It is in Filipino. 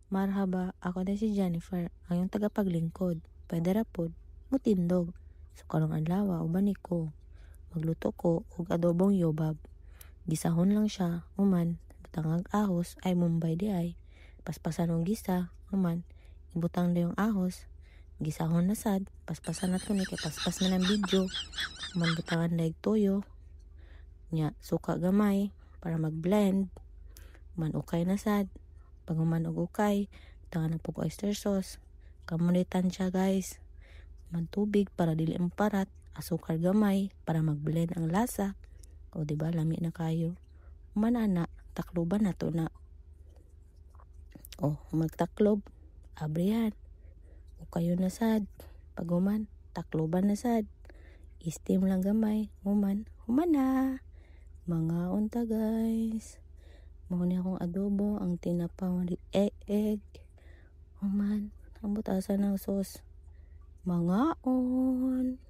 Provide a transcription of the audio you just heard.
Marhaba, ako din si Jennifer, ang iyong tagapaglingkod. Pwede ra pod mutindog. So karong adlaw uban ko magluto ko og adobong yobab. Gisahon lang siya, human butang ahos ay mumbay di ay. Paspasan og gisa, human ibutang na yung ahos. Gisahon na sad, paspasan na to ni kay paspas na ng video. Human butangan na toyo. Nya suka gamay para mag-blend. Human ukay na sad. Pag human og ukay, butangan na po oyster sauce. Kamunitan siya guys. Man tubig para dili maparat, asukar gamay para mag-blend ang lasa. O di ba lami na kayo. Manana, takloban na to na. O magtaklob, abrihan. O kayo na sad. Pag human, takloban na sad. Steam lang gamay, human na. Mga unta guys. Mahuni akong adobo, ang tinapang egg. Human, ang butasan ng sauce. Mga on.